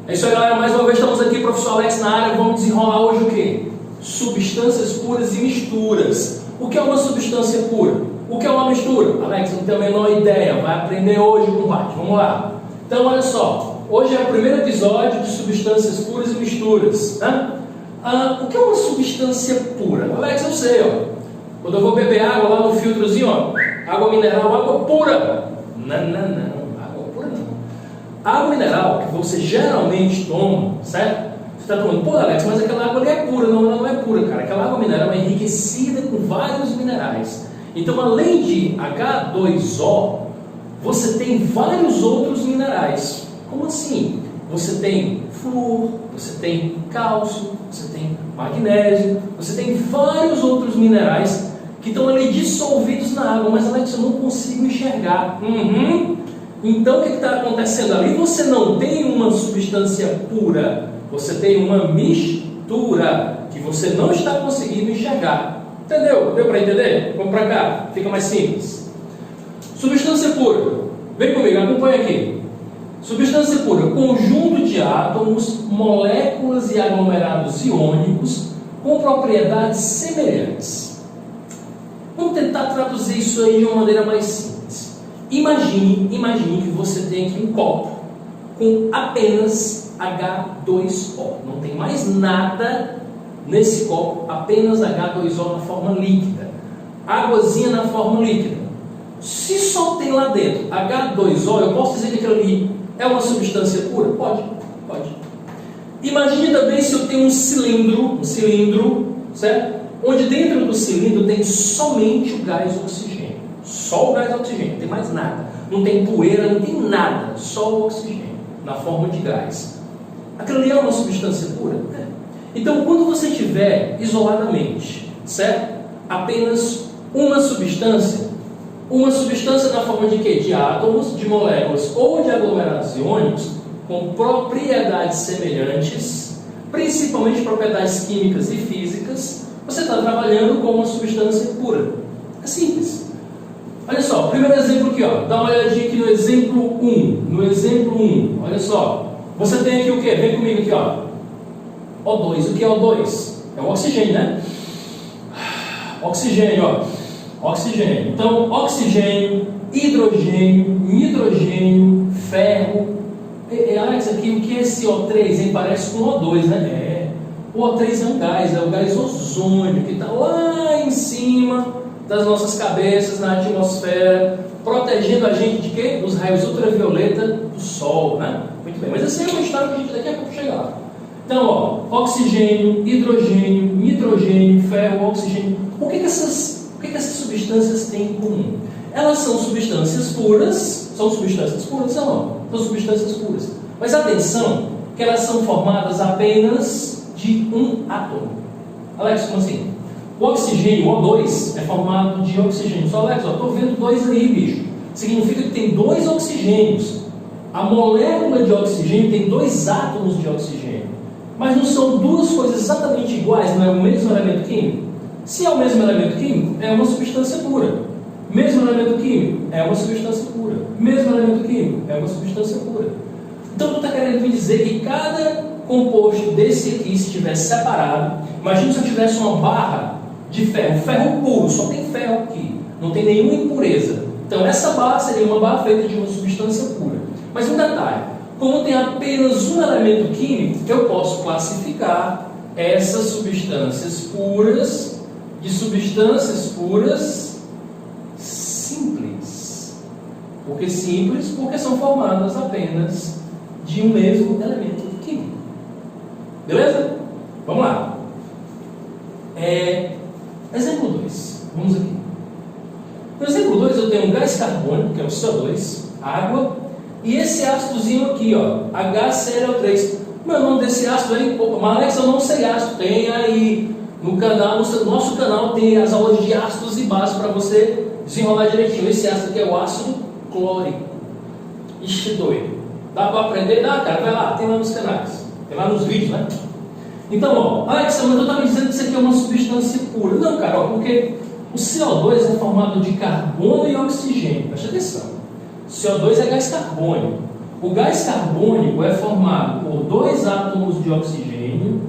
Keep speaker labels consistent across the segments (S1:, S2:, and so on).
S1: É isso aí, galera. Mais uma vez estamos aqui, professor Alex na área. Vamos desenrolar hoje o quê? Substâncias puras e misturas. O que é uma substância pura? O que é uma mistura? Alex, não tenho a menor ideia. Vai aprender hoje com o Bate. Vamos lá. Então, olha só. Hoje é o primeiro episódio de substâncias puras e misturas. O que é uma substância pura? Alex, eu sei, ó. Quando eu vou beber água lá no filtrozinho, ó, água mineral, água pura. Não, água pura não. Água mineral que você geralmente toma, certo? Você está tomando, pô, Alex, mas aquela água ali é pura. Não, ela não é pura, cara. Aquela água mineral é enriquecida com vários minerais. Então, além de H2O, você tem vários outros minerais. Como assim? Você tem flúor, você tem cálcio, você tem magnésio, você tem vários outros minerais que estão ali dissolvidos na água, mas Alex, eu não consigo enxergar. Então o que está acontecendo ali? Você não tem uma substância pura, você tem uma mistura que você não está conseguindo enxergar. Entendeu? Deu para entender? Vamos para cá, fica mais simples. Substância pura, vem comigo, acompanha aqui. Substância pura, conjunto de átomos, moléculas e aglomerados iônicos com propriedades semelhantes. Vamos tentar traduzir isso aí de uma maneira mais simples. Imagine que você tem aqui um copo com apenas H2O. Não tem mais nada nesse copo, apenas H2O na forma líquida. Águazinha na forma líquida. Se só tem lá dentro H2O, eu posso dizer que aquilo ali é uma substância pura? Pode. Imagine também se eu tenho um cilindro, certo? Onde dentro do cilindro tem somente o gás oxigênio. Só o gás oxigênio, não tem mais nada. Não tem poeira, não tem nada. Só o oxigênio, na forma de gás. Aquilo ali é uma substância pura? É. Então, quando você tiver isoladamente, certo? Apenas uma substância na forma de quê? De átomos, de moléculas ou de aglomerados iônicos com propriedades semelhantes, principalmente propriedades químicas e físicas, você está trabalhando com uma substância pura. É simples. Olha só, primeiro exemplo aqui, ó. Dá uma olhadinha aqui no exemplo 1. Olha só. Você tem aqui o quê? Vem comigo aqui, ó. O2. O que é O2? É o oxigênio, né? Oxigênio, ó. Oxigênio. Então, oxigênio, hidrogênio, nitrogênio, ferro. Alex, aqui o que é esse O3, hein? Parece com O2, né? O O3 é um gás, é o gás ozônio, que está lá em cima das nossas cabeças, na atmosfera, protegendo a gente de quê? Dos raios ultravioleta do Sol, né? Muito bem, mas essa é uma história que a gente daqui a pouco chegar lá. Então, ó, oxigênio, hidrogênio, nitrogênio, ferro, oxigênio. O que essas substâncias têm em comum? Elas são substâncias puras. São substâncias puras ou não? São substâncias puras. Mas atenção, que elas são formadas apenas de um átomo. Alex, como assim? O oxigênio, O2, é formado de oxigênio. Só, Alex, estou vendo dois ali, bicho. Significa que tem dois oxigênios. A molécula de oxigênio tem dois átomos de oxigênio. Mas não são duas coisas exatamente iguais, não é o mesmo elemento químico? Se é o mesmo elemento químico, é uma substância pura. Mesmo elemento químico, é uma substância pura. Mesmo elemento químico, é uma substância pura. Então, tu está querendo me dizer que cada composto desse aqui, se estivesse separado, imagina se eu tivesse uma barra de ferro puro, só tem ferro aqui, não tem nenhuma impureza. Então, essa barra seria uma barra feita de uma substância pura. Mas um detalhe, como tem apenas um elemento químico, eu posso classificar essas substâncias puras de substâncias puras simples. Por que simples? Porque são formadas apenas de um mesmo elemento químico. Beleza? Vamos lá. Exemplo 2. Vamos aqui. No exemplo 2 eu tenho um gás carbônico, que é o CO2, água, e esse ácidozinho aqui, ó, HCl3. Meu nome desse ácido aí, mas Alex, eu não sei ácido. Tem aí no canal, no nosso canal tem as aulas de ácidos e bases para você desenrolar direitinho. Esse ácido aqui é o ácido clórico. Ixi, doido. Dá para aprender? Dá, cara, vai lá, tem lá nos canais, tem lá nos vídeos, né? Então, ó, Alex, mas eu estava dizendo que isso aqui é uma substância pura. Não, cara, ó, porque o CO2 é formado de carbono e oxigênio. Presta atenção. CO2 é gás carbônico. O gás carbônico é formado por 2 átomos de oxigênio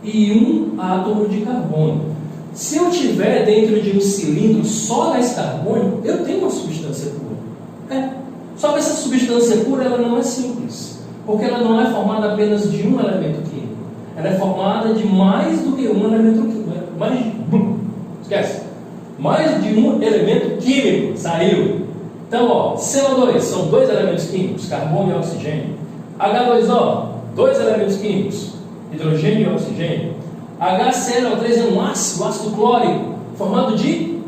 S1: e 1 átomo de carbono. Se eu tiver dentro de um cilindro só gás carbônico, eu tenho uma substância pura. Só que essa substância pura ela não é simples, porque ela não é formada apenas de um elemento químico. Ela é formada de mais do que um elemento químico. Mais de um elemento químico. Saiu. Então, ó, CO2 são 2 elementos químicos, carbono e oxigênio. H2O, 2 elementos químicos, hidrogênio e oxigênio. HCl3 é um ácido clórico, formado de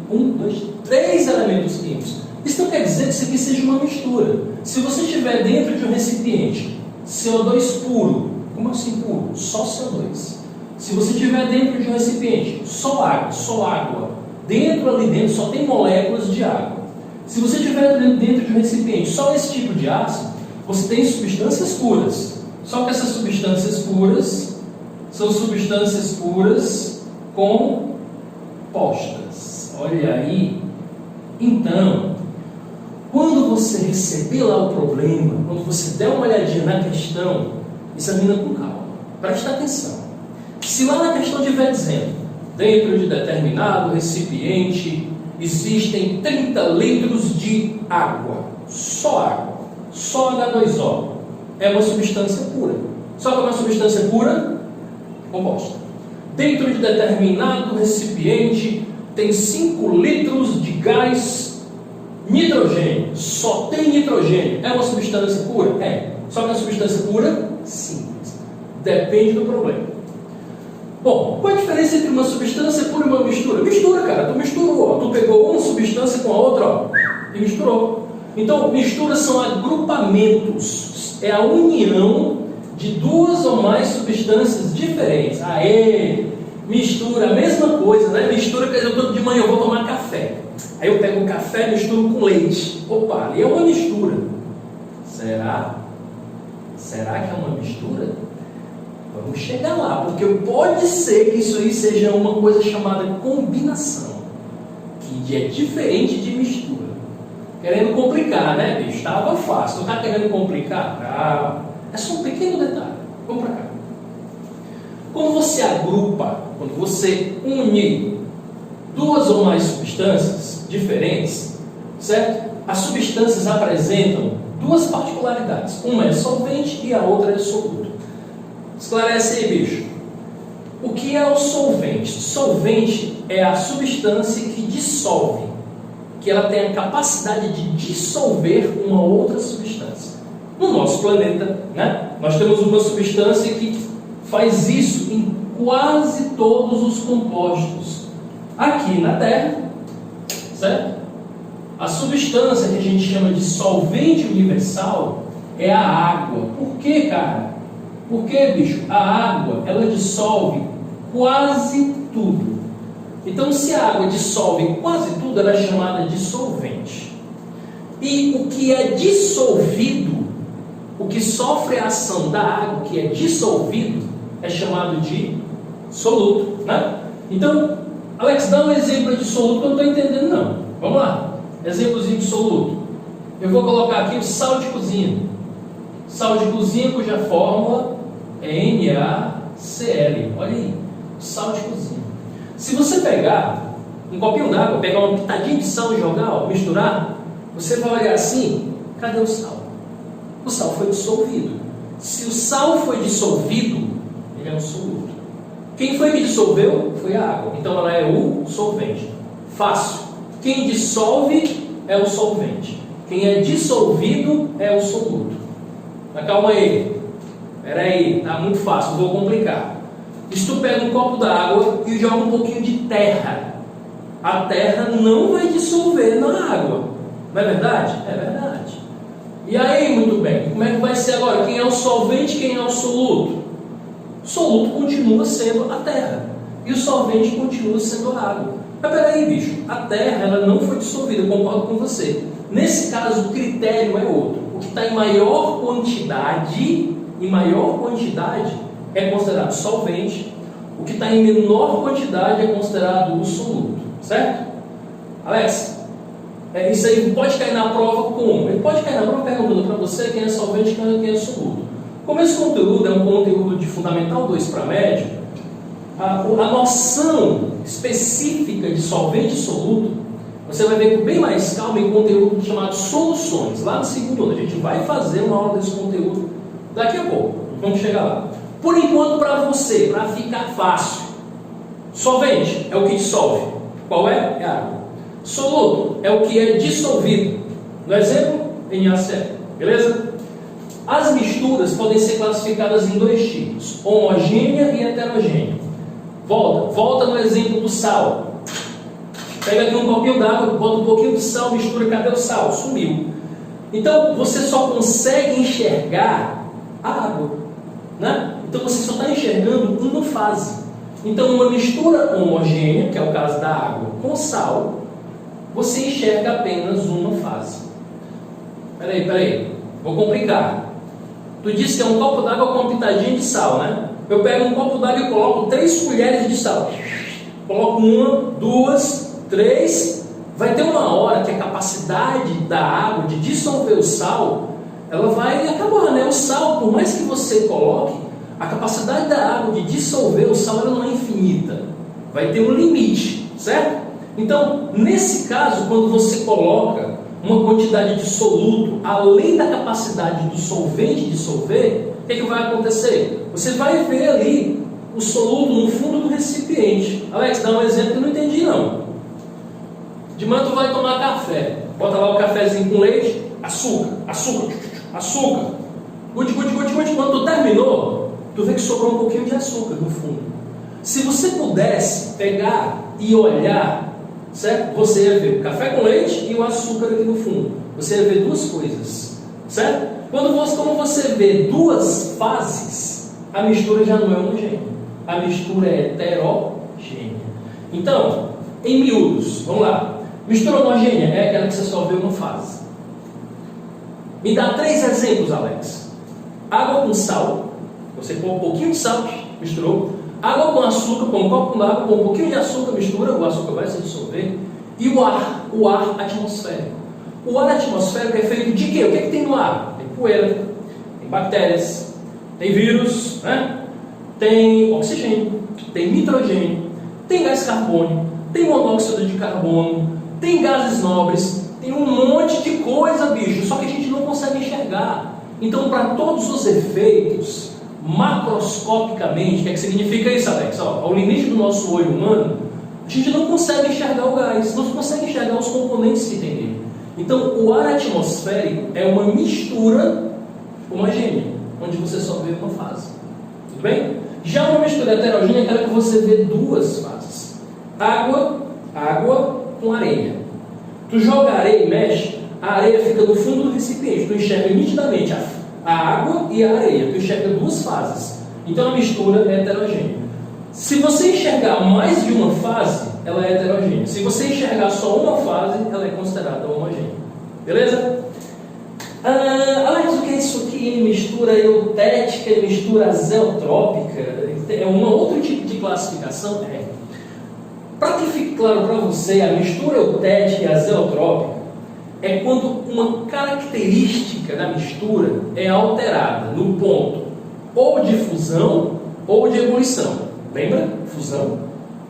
S1: 3 elementos químicos. Isso não quer dizer que isso aqui seja uma mistura. Se você estiver dentro de um recipiente, CO2 puro, como assim puro? Só CO2. Se você estiver dentro de um recipiente, só água, ali dentro só tem moléculas de água. Se você estiver dentro de um recipiente, só esse tipo de ácido, você tem substâncias puras. Só que essas substâncias puras são substâncias puras compostas. Olha aí. Então, quando você receber lá o problema, quando você der uma olhadinha na questão, examina com calma. Preste atenção. Se lá na questão estiver dizendo, dentro de determinado recipiente, existem 30 litros de água, só H2O, é uma substância pura. Só que é uma substância pura composta. Dentro de determinado recipiente, tem 5 litros de gás nitrogênio, só tem nitrogênio, é uma substância pura? Só que é uma substância pura? Simples. Depende do problema. Bom, qual a diferença entre uma substância pura e uma mistura? Mistura, cara, tu misturou, tu pegou uma substância com a outra, e misturou. Então, misturas são agrupamentos, é a união de 2 ou mais substâncias diferentes. Mistura, a mesma coisa, né? Mistura, quer dizer, de manhã eu vou tomar café. Aí eu pego o café e misturo com leite. Opa, ali é uma mistura. Será? Será que é uma mistura? Vamos chegar lá, porque pode ser que isso aí seja uma coisa chamada combinação, que é diferente de mistura. Querendo complicar, né, bicho? Estava fácil. Não está querendo complicar? É só um pequeno detalhe. Vamos para cá. Quando você agrupa, quando você une 2 ou mais substâncias diferentes, certo? As substâncias apresentam 2 particularidades. Uma é solvente e a outra é soluto. Esclarece aí, bicho. O que é o solvente? Solvente é a substância que dissolve, que ela tem a capacidade de dissolver uma outra substância. No nosso planeta, né, nós temos uma substância que faz isso em quase todos os compostos. Aqui na Terra, certo? A substância que a gente chama de solvente universal é a água. Por quê, cara? Porque, bicho, a água, ela dissolve quase tudo. Então, se a água dissolve quase tudo, ela é chamada de solvente. E o que é dissolvido, o que sofre a ação da água, que é dissolvido, é chamado de soluto, né? Então, Alex, dá um exemplo de soluto que eu não estou entendendo, não. Vamos lá. Exemplozinho de soluto. Eu vou colocar aqui o sal de cozinha. Sal de cozinha cuja fórmula é NaCl. Olha aí, sal de cozinha. Se você pegar um copinho d'água, pegar uma pitadinha de sal e jogar, misturar, você vai olhar assim, cadê o sal? O sal foi dissolvido. Se o sal foi dissolvido, ele é um soluto. Quem foi que dissolveu? Foi a água. Então ela é o solvente. Fácil. Quem dissolve é o solvente. Quem é dissolvido é o soluto. Mas calma aí. Espera aí, tá muito fácil, vou complicar. Se tu pega um copo d'água e joga um pouquinho de terra, a terra não vai dissolver na água. Não é verdade? É verdade. E aí, muito bem, como é que vai ser agora? Quem é o solvente, quem é o soluto? O soluto continua sendo a terra e o solvente continua sendo a água. Mas peraí, bicho, a terra ela não foi dissolvida, eu concordo com você. Nesse caso, o critério é outro. O que está em maior quantidade é considerado solvente. O que está em menor quantidade é considerado o soluto, certo? Alex, isso aí pode cair na prova como? Ele pode cair na prova perguntando para você quem é solvente e quem é soluto. Como esse conteúdo é um conteúdo de Fundamental 2 para médio, a noção específica de solvente soluto, você vai ver com bem mais calma em conteúdo chamado soluções. Lá no segundo ano, a gente vai fazer uma aula desse conteúdo daqui a pouco. Vamos chegar lá. Por enquanto, para você, para ficar fácil, solvente é o que dissolve. Qual é? É água. Soluto é o que é dissolvido. No exemplo, NaCl. Beleza? As misturas podem ser classificadas em dois tipos: homogênea e heterogênea. Volta no exemplo do sal. Pega aqui um copinho d'água, bota um pouquinho de sal, mistura, cadê o sal? Sumiu. Então você só consegue enxergar a água, né? Então você só está enxergando uma fase. Então uma mistura homogênea, que é o caso da água com sal, você enxerga apenas uma fase. Peraí, vou complicar. Tu disse que é um copo d'água com uma pitadinha de sal, né? Eu pego um copo d'água e coloco 3 colheres de sal. Coloco 1, 2, 3. Vai ter uma hora que a capacidade da água de dissolver o sal, ela vai acabar, né? O sal, por mais que você coloque, a capacidade da água de dissolver o sal, ela não é infinita. Vai ter um limite, certo? Então, nesse caso, quando você coloca uma quantidade de soluto além da capacidade do solvente dissolver, o que vai acontecer? Você vai ver ali o soluto no fundo do recipiente. Alex, dá um exemplo que eu não entendi não. De manhã tu vai tomar café, bota lá o cafezinho com leite, açúcar. Quando tu terminou, tu vê que sobrou um pouquinho de açúcar no fundo. Se você pudesse pegar e olhar, certo? Você ia ver o café com leite e o açúcar aqui no fundo. Você ia ver duas coisas, certo? Quando você vê duas fases, a mistura já não é homogênea. A mistura é heterogênea. Então, em miúdos, vamos lá. Mistura homogênea é aquela que você só vê uma fase. Me dá 3 exemplos, Alex. Água com sal. Você põe um pouquinho de sal, misturou. Água com açúcar, põe um copo d'água, põe um pouquinho de açúcar, mistura, o açúcar vai se dissolver. E o ar atmosférico. O ar atmosférico é feito de quê? O que é que tem no ar? Tem poeira, tem bactérias, tem vírus, né? Tem oxigênio, tem nitrogênio, tem gás carbônico, tem monóxido de carbono, tem gases nobres, tem um monte de coisa, bicho, só que a gente não consegue enxergar. Então, para todos os efeitos, macroscopicamente, o que é que significa isso, Alex? Ao limite do nosso olho humano, a gente não consegue enxergar o gás, não consegue enxergar os componentes que tem nele. Então, o ar atmosférico é uma mistura homogênea, onde você só vê uma fase. Tudo bem? Já uma mistura heterogênea é aquela que você vê duas fases. Água com areia. Tu joga areia e mexe, a areia fica no fundo do recipiente. Tu enxerga nitidamente a água e a areia. Tu enxerga duas fases. Então a mistura é heterogênea. Se você enxergar mais de uma fase, ela é heterogênea. Se você enxergar só uma fase, ela é considerada homogênea. Beleza? Alex, o que é isso aqui? Mistura eutética e mistura azeotrópica? É um outro tipo de classificação? Para que fique claro para você, a mistura eutética e azeotrópica é quando uma característica da mistura é alterada no ponto ou de fusão ou de ebulição. Lembra? Fusão.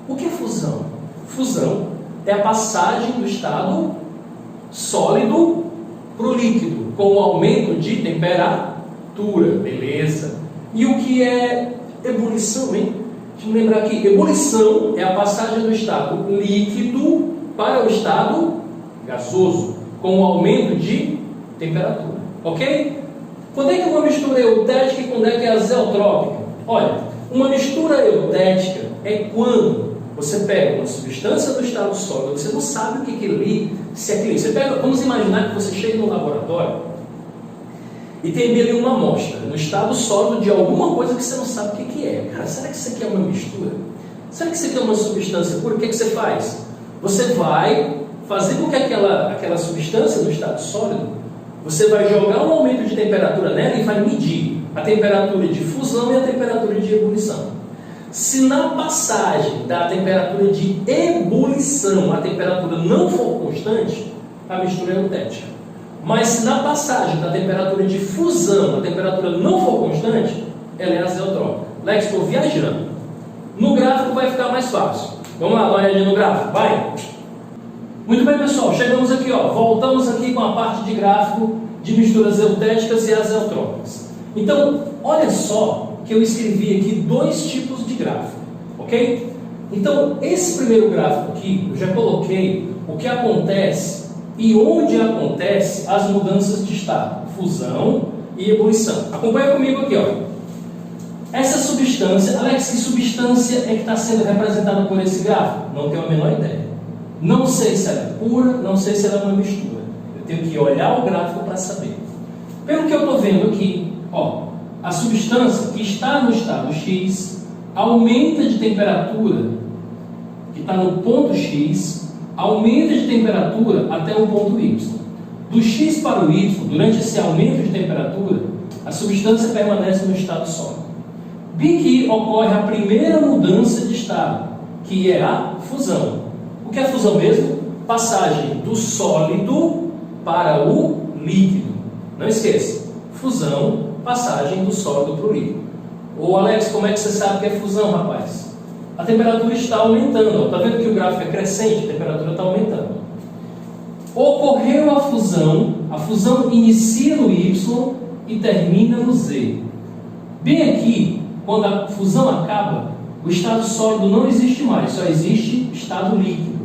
S1: O que é fusão? Fusão é a passagem do estado sólido para o líquido, com o aumento de temperatura. Beleza. E o que é ebulição, hein? Deixa eu lembrar aqui. Ebulição é a passagem do estado líquido para o estado gasoso, com o aumento de temperatura. Ok? Quando é que uma mistura é eutética e quando é que é azeotrópica? Olha, uma mistura eutética é quando você pega uma substância do estado sólido, você não sabe o que é ali, se é aquilo. Você pega, vamos imaginar que você chega no laboratório e tem ali uma amostra no estado sólido de alguma coisa que você não sabe o que é. Cara, será que isso aqui é uma mistura? Será que isso aqui é uma substância pura? O que você faz? Você vai fazer com que aquela substância do estado sólido, você vai jogar um aumento de temperatura nela e vai medir a temperatura de fusão e a temperatura de ebulição. Se na passagem da temperatura de ebulição a temperatura não for constante, a mistura é eutética. Mas se na passagem da temperatura de fusão a temperatura não for constante, ela é azeotrópica. Lex, estou viajando. No gráfico vai ficar mais fácil. Vamos lá, dá uma olhadinha no gráfico, vai! Muito bem, pessoal, chegamos aqui, ó, voltamos aqui com a parte de gráfico de misturas eutéticas e azeotrópicas. Então, olha só que eu escrevi aqui dois tipos de gráfico, ok? Então, esse primeiro gráfico aqui, eu já coloquei o que acontece e onde acontece as mudanças de estado, fusão e ebulição. Acompanha comigo aqui, ó. Essa substância, Alex, que substância é que está sendo representada por esse gráfico? Não tenho a menor ideia. Não sei se ela é pura, não sei se ela é uma mistura. Eu tenho que olhar o gráfico para saber. Pelo que eu estou vendo aqui, ó, a substância que está no estado X aumenta de temperatura, que está no ponto X, aumenta de temperatura até o ponto Y. Do X para o Y, durante esse aumento de temperatura, a substância permanece no estado sólido. Bem que ocorre a primeira mudança de estado, que é a fusão. O que é fusão mesmo? Passagem do sólido para o líquido. Não esqueça, fusão, passagem do sólido para o líquido. Ô Alex, como é que você sabe que é fusão, rapaz? A temperatura está aumentando. Está vendo que o gráfico é crescente? A temperatura está aumentando. Ocorreu a fusão inicia no Y e termina no Z. Bem aqui, quando a fusão acaba, o estado sólido não existe mais, só existe estado líquido.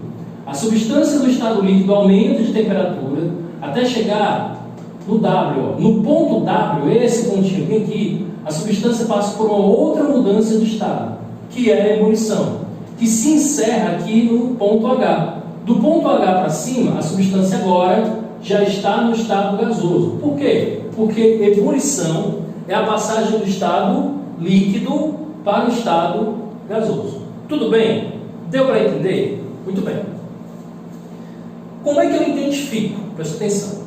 S1: A substância do estado líquido aumenta de temperatura até chegar no W. Ó. No ponto W, esse pontinho bem aqui, a substância passa por uma outra mudança de estado, que é a ebulição, que se encerra aqui no ponto H. Do ponto H para cima, a substância agora já está no estado gasoso. Por quê? Porque ebulição é a passagem do estado líquido para o estado gasoso. Tudo bem? Deu para entender? Muito bem. Como é que eu identifico? Presta atenção.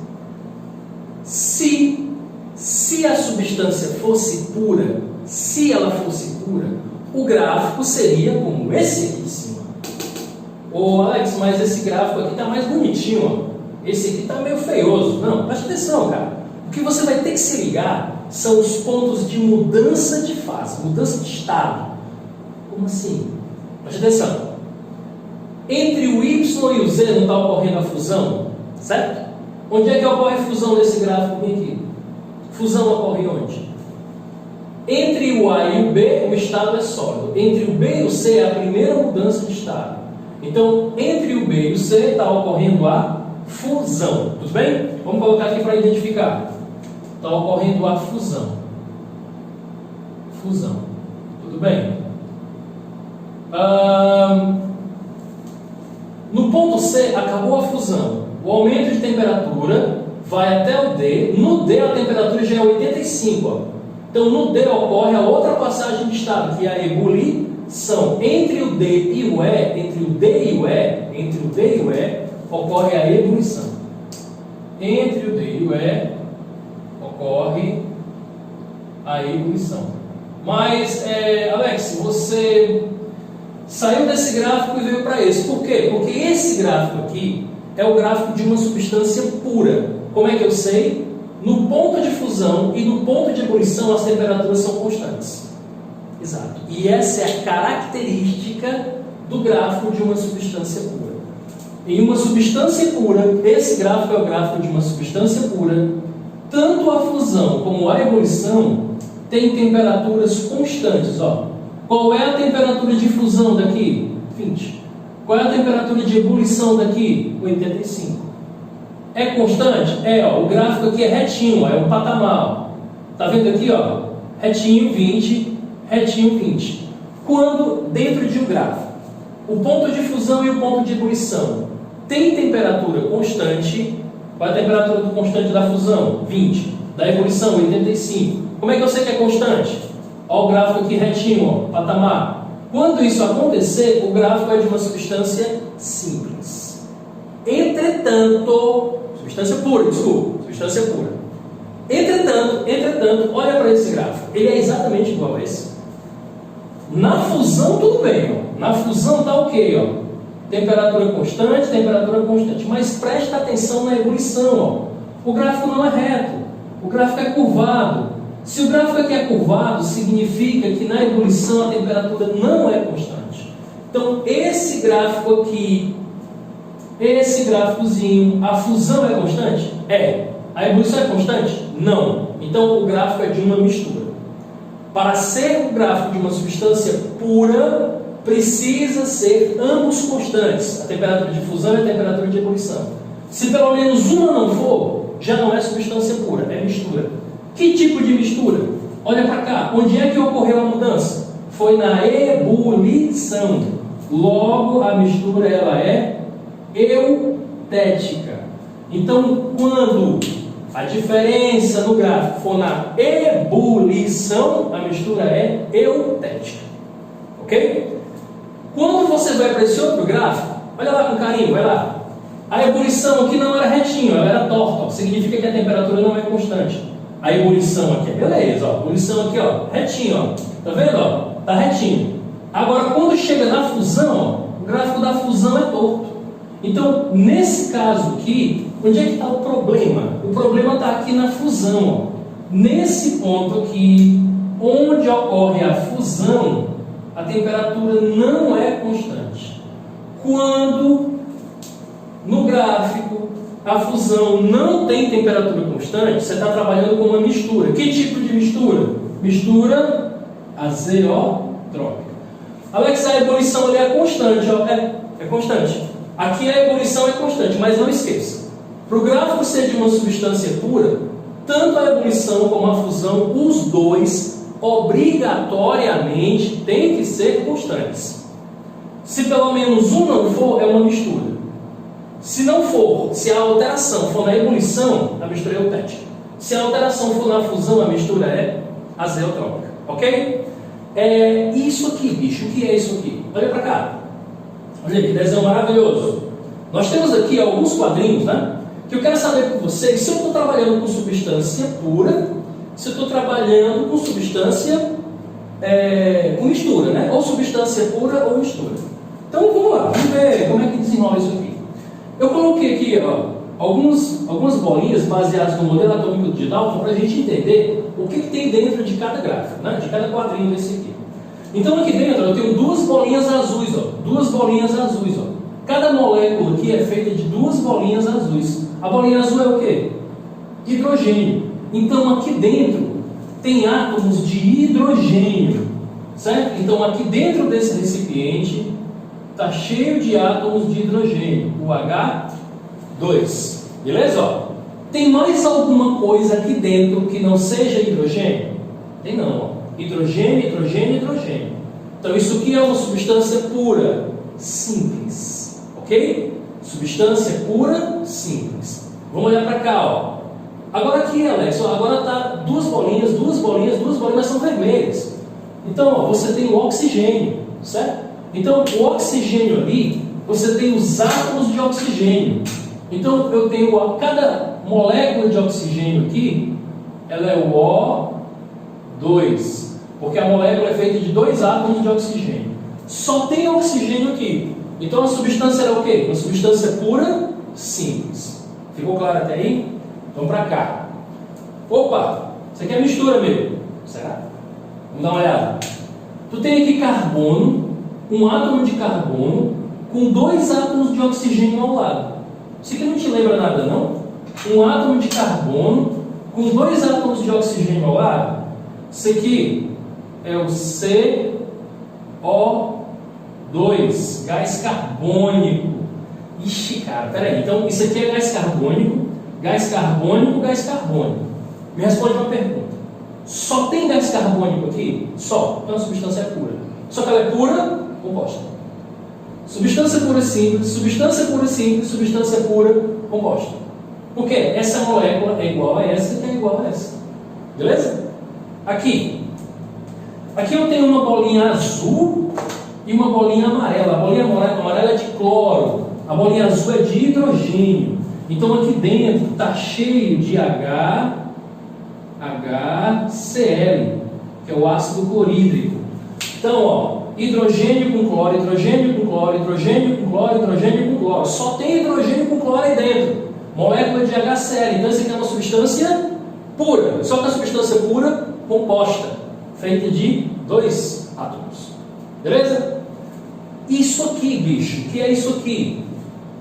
S1: Se a substância fosse pura, se ela fosse pura, o gráfico seria como esse aqui em cima. Ô Alex, mas esse gráfico aqui está mais bonitinho, ó. Esse aqui está meio feioso. Não, presta atenção, cara. O que você vai ter que se ligar são os pontos de mudança de fase, mudança de estado. Como assim? Presta atenção. Entre o Y e o Z não está ocorrendo a fusão, certo? Onde é que ocorre a fusão nesse gráfico aqui? Fusão ocorre onde? Entre o A e o B, o estado é sólido. Entre o B e o C é a primeira mudança de estado. Então, entre o B e o C está ocorrendo a fusão. Tudo bem? Vamos colocar aqui para identificar. Está ocorrendo a fusão. Fusão. Tudo bem? No ponto C, acabou a fusão. O aumento de temperatura vai até o D. No D, a temperatura já é 85. Ó. Então, no D ocorre a outra passagem de estado, que é a ebulição. Entre o D e o E, ocorre a ebulição. Entre o D e o E, ocorre a ebulição. Mas, Alex, você saiu desse gráfico e veio para esse. Por quê? Porque esse gráfico aqui é o gráfico de uma substância pura. Como é que eu sei? No ponto de fusão e no ponto de ebulição as temperaturas são constantes. Exato. E essa é a característica do gráfico de uma substância pura. Em uma substância pura, esse gráfico é o gráfico de uma substância pura, tanto a fusão como a ebulição têm temperaturas constantes. Ó. Qual é a temperatura de fusão daqui? 20. Qual é a temperatura de ebulição daqui? 85. É constante? Ó, o gráfico aqui é retinho, ó, é um patamar. Está vendo aqui? Ó, retinho 20, retinho 20. Quando dentro de um gráfico, o ponto de fusão e o ponto de ebulição tem temperatura constante, qual é a temperatura constante da fusão? 20. Da ebulição, 85. Como é que eu sei que é constante? Olha o gráfico aqui retinho, ó, patamar. Quando isso acontecer, o gráfico é de uma substância simples. Entretanto, substância pura, Entretanto, olha para esse gráfico. Ele é exatamente igual a esse. Na fusão, tudo bem, ó. Na fusão está ok, ó. Temperatura constante. Mas presta atenção na ebulição, ó. O gráfico não é reto, o gráfico é curvado. Se o gráfico aqui é curvado, significa que na ebulição a temperatura não é constante. Então, esse gráfico aqui, esse gráficozinho, a fusão é constante? É. A ebulição é constante? Não. Então, o gráfico é de uma mistura. Para ser o gráfico de uma substância pura, precisa ser ambos constantes, a temperatura de fusão e a temperatura de ebulição. Se pelo menos uma não for, já não é substância pura, é mistura. Que tipo de mistura? Olha para cá, onde é que ocorreu a mudança? Foi na ebulição. Logo, a mistura ela é eutética. Então, quando a diferença no gráfico for na ebulição, a mistura é eutética. Ok? Quando você vai para esse outro gráfico, olha lá com carinho, vai lá. A ebulição aqui não era retinha, ela era torta. Significa que a temperatura não é constante. A ebulição aqui, beleza, ó. Ebulição aqui, ó, retinho, ó. Tá vendo, ó? Tá retinho. Agora, quando chega na fusão, ó, o gráfico da fusão é torto. Então, nesse caso aqui, onde é que está o problema? O problema está aqui na fusão, ó. Nesse ponto aqui, onde ocorre a fusão, a temperatura não é constante. Quando no gráfico a fusão não tem temperatura constante, você está trabalhando com uma mistura. Que tipo de mistura? Mistura azeotrópica. Alex, a ebulição ali é constante, ó. É constante. Aqui a ebulição é constante, mas não esqueça. Para o gráfico ser de uma substância pura, tanto a ebulição como a fusão, os dois obrigatoriamente têm que ser constantes. Se pelo menos um não for, é uma mistura. Se não for, se a alteração for na ebulição, a mistura é eutética. Se a alteração for na fusão, a mistura é azeotrópica. Ok? É isso aqui, bicho. O que é isso aqui? Olha para cá. Olha que desenho maravilhoso. Nós temos aqui alguns quadrinhos, né? Que eu quero saber com vocês se eu estou trabalhando com substância pura, se eu estou trabalhando com substância com mistura, né? Ou substância pura ou mistura. Então vamos lá, vamos ver como é que desenrola isso aqui. Eu coloquei aqui, ó, algumas bolinhas baseadas no modelo atômico de Dalton para a gente entender o que tem dentro de cada gráfico, né? De cada quadrinho desse aqui. Então aqui dentro eu tenho duas bolinhas azuis, ó. Duas bolinhas azuis, ó. Cada molécula aqui é feita de duas bolinhas azuis. A bolinha azul é o quê? Hidrogênio. Então aqui dentro tem átomos de hidrogênio, certo? Então aqui dentro desse recipiente está cheio de átomos de hidrogênio, o H2. Beleza? Ó. Tem mais alguma coisa aqui dentro que não seja hidrogênio? Tem não, ó. Hidrogênio, hidrogênio, hidrogênio. Então isso aqui é uma substância pura, simples. Ok? Substância pura, simples. Vamos olhar para cá, ó. Agora aqui, Alex, ó, agora está duas bolinhas são vermelhas. Então, ó, você tem o oxigênio, certo? Então, o oxigênio ali, você tem os átomos de oxigênio. Então, eu tenho cada molécula de oxigênio aqui, ela é o O2, porque a molécula é feita de dois átomos de oxigênio. Só tem oxigênio aqui. Então, a substância é o quê? Uma substância pura, simples. Ficou claro até aí? Vamos para cá. Opa, isso aqui é mistura mesmo. Será? Vamos dar uma olhada. Tu tem aqui carbono, um átomo de carbono, com dois átomos de oxigênio ao lado. Isso aqui não te lembra nada, não? Um átomo de carbono, com dois átomos de oxigênio ao lado. Isso aqui é o CO2, gás carbônico. Ixi, cara, peraí. Então, isso aqui é gás carbônico, gás carbônico, gás carbônico. Me responde uma pergunta. Só tem gás carbônico aqui? Só. Então a substância é pura. Só que ela é pura, composta. Substância pura simples, substância pura simples, substância pura composta. Por quê? Essa molécula é igual a essa que é igual a essa. Beleza? Aqui eu tenho uma bolinha azul e uma bolinha amarela. A bolinha amarela é de cloro, a bolinha azul é de hidrogênio. Então aqui dentro está cheio de HCl, que é o ácido clorídrico. Então, ó, hidrogênio com cloro, hidrogênio com cloro, hidrogênio com cloro, hidrogênio com cloro. Só tem hidrogênio com cloro aí dentro. molécula de HCl. Então, isso aqui é uma substância pura. Só que é uma substância pura composta, feita de 2 átomos. Beleza? Isso aqui, bicho, o que é isso aqui?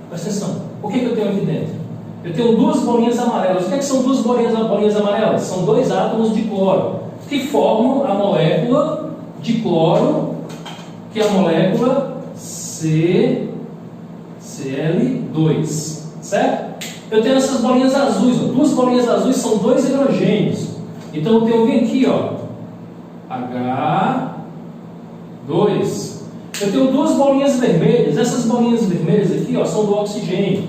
S1: Presta atenção. O que eu tenho aqui dentro? Eu tenho 2 bolinhas amarelas. O que são 2 bolinhas amarelas? São 2 átomos de cloro, que formam a molécula de cloro, que é a molécula CCl2. Certo? Eu tenho essas bolinhas azuis. 2 bolinhas azuis são 2 hidrogênios. Então eu tenho aqui, ó, H2. Eu tenho 2 bolinhas vermelhas. Essas bolinhas vermelhas aqui, ó, são do oxigênio.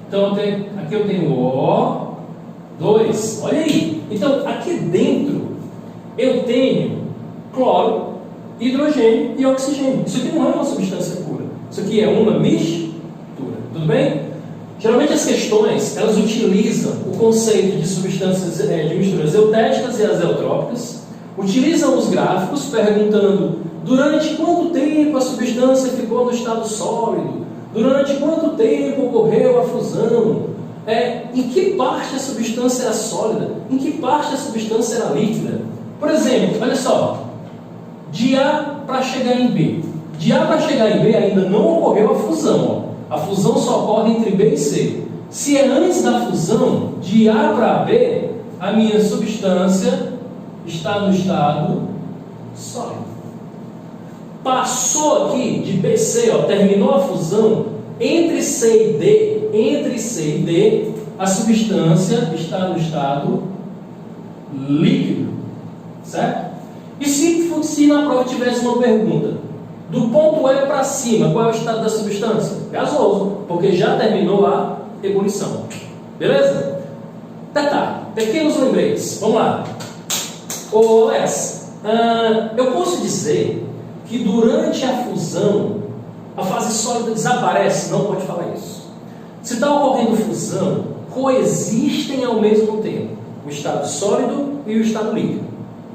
S1: Então aqui eu tenho O2. Olha aí. Então aqui dentro eu tenho cloro, hidrogênio e oxigênio. Isso aqui não é uma substância pura. Isso aqui é uma mistura. Tudo bem? Geralmente as questões, elas utilizam o conceito de substâncias, de misturas eutéticas e azeotrópicas, utilizam os gráficos perguntando durante quanto tempo a substância ficou no estado sólido, durante quanto tempo ocorreu a fusão, em que parte a substância era sólida, em que parte a substância era líquida. Por exemplo, olha só, de A para chegar em B. De A para chegar em B ainda não ocorreu a fusão, ó. A fusão só ocorre entre B e C. Se é antes da fusão, de A para B, a minha substância está no estado sólido. Passou aqui de B, C, ó, terminou a fusão, entre C e D, a substância está no estado líquido. Certo? E se na prova tivesse uma pergunta, do ponto E para cima, qual é o estado da substância? Gasoso, porque já terminou a ebulição. Beleza? Detalhe, pequenos lembretes. Vamos lá. Ô, Les, eu posso dizer que durante a fusão a fase sólida desaparece? Não pode falar isso. Se está ocorrendo fusão, coexistem ao mesmo tempo o estado sólido e o estado líquido.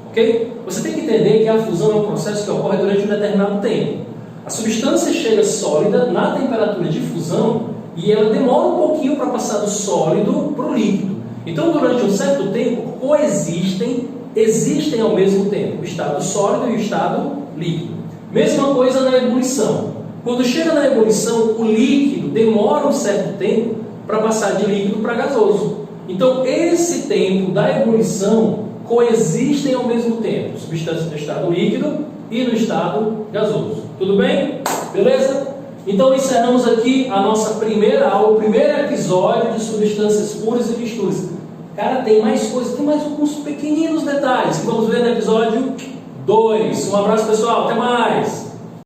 S1: Ok? Você tem que entender que a fusão é um processo que ocorre durante um determinado tempo. A substância chega sólida na temperatura de fusão e ela demora um pouquinho para passar do sólido para o líquido. Então, durante um certo tempo, existem ao mesmo tempo o estado sólido e o estado líquido. Mesma coisa na ebulição. Quando chega na ebulição, o líquido demora um certo tempo para passar de líquido para gasoso. Então, esse tempo da ebulição coexistem ao mesmo tempo, substância no estado líquido e no estado gasoso. Tudo bem? Beleza? Então encerramos aqui a nossa primeira aula, o primeiro episódio de substâncias puras e misturas. Cara, tem mais coisas, tem mais alguns pequeninos detalhes que vamos ver no episódio 2. Um abraço, pessoal, até mais!